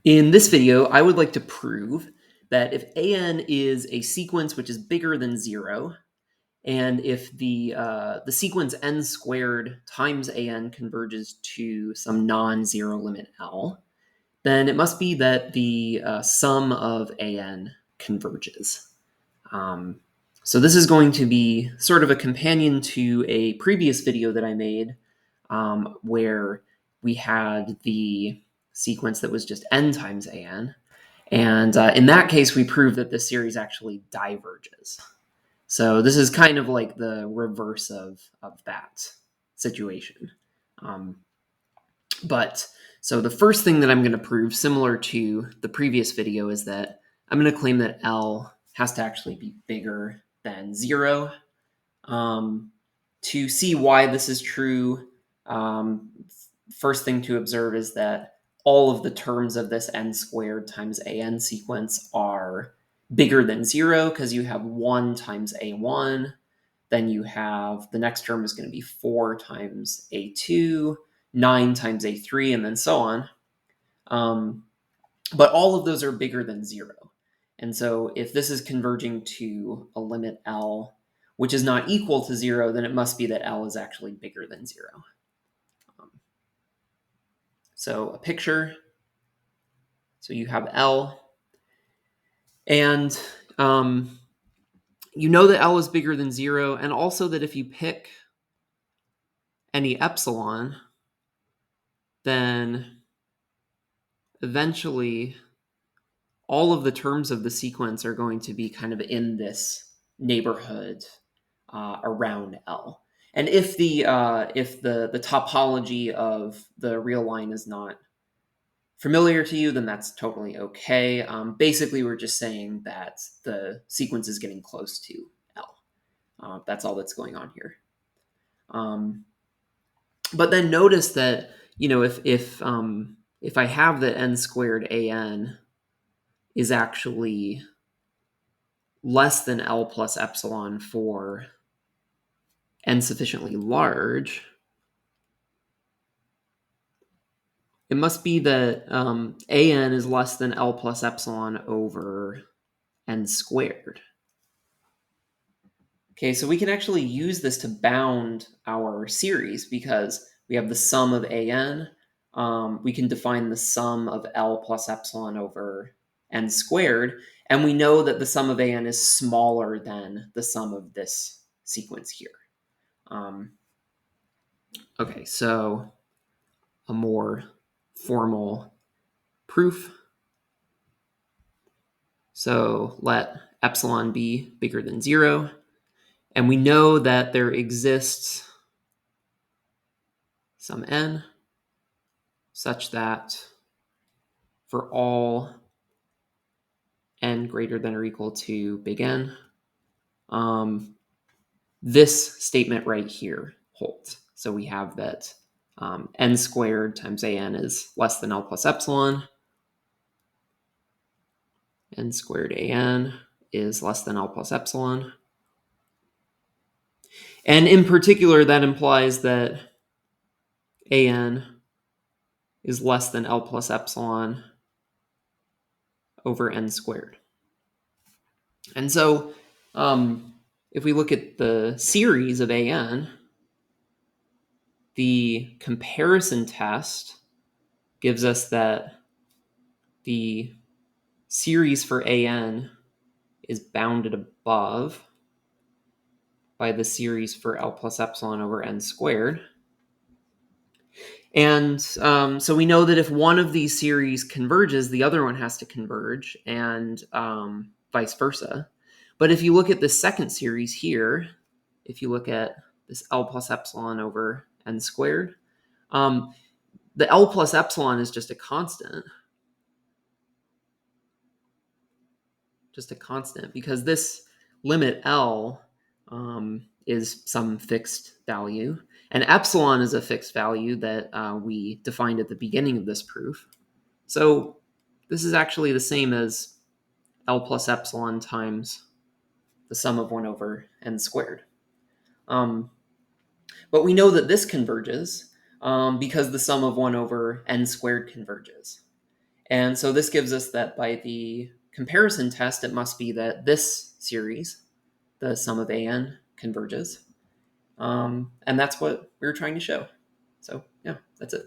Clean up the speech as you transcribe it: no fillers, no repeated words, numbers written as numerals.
In this video, I would like to prove that if an is a sequence which is bigger than 0, and if the sequence n squared times an converges to some non-zero limit L, then it must be that the sum of an converges. So this is going to be sort of a companion to a previous video that I made where we had the sequence that was just n times an. And in that case, we proved that this series actually diverges. So this is kind of like the reverse of that situation. So the first thing that I'm going to prove, similar to the previous video, is that I'm going to claim that L has to actually be bigger than 0. To see why this is true, first thing to observe is that all of the terms of this n squared times an sequence are bigger than 0 because you have 1 times a1. Then you have the next term is going to be 4 times a2, 9 times a3, and then so on. But all of those are bigger than 0. And so if this is converging to a limit L, which is not equal to 0, then it must be that L is actually bigger than 0. So a picture. So you have L. And you know that L is bigger than 0, and also that if you pick any epsilon, then eventually all of the terms of the sequence are going to be kind of in this neighborhood around L. And if the topology of the real line is not familiar to you, then that's totally okay. Basically, we're just saying that the sequence is getting close to L. That's all that's going on here. But then notice that, if I have that n squared an is actually less than L plus epsilon for n sufficiently large, it must be that an is less than L plus epsilon over n squared. Okay, so we can actually use this to bound our series because we have the sum of an. We can define the sum of L plus epsilon over n squared, and we know that the sum of an is smaller than the sum of this sequence here. Okay, so a more formal proof. So let epsilon be bigger than 0. And we know that there exists some n such that for all n greater than or equal to big N, this statement right here holds. So we have that n squared times an is less than L plus epsilon. N squared an is less than L plus epsilon. And in particular, that implies that an is less than L plus epsilon over n squared. And so if we look at the series of an, the comparison test gives us that the series for an is bounded above by the series for L plus epsilon over n squared. And so we know that if one of these series converges, the other one has to converge, and vice versa. But if you look at the second series here, if you look at this L plus epsilon over n squared, the L plus epsilon is just a constant. Because this limit L is some fixed value, and epsilon is a fixed value that we defined at the beginning of this proof. So this is actually the same as L plus epsilon times the sum of 1 over n squared. But we know that this converges because the sum of 1 over n squared converges. And so this gives us that by the comparison test, it must be that this series, the sum of an, converges. And that's what we were trying to show. So yeah, that's it.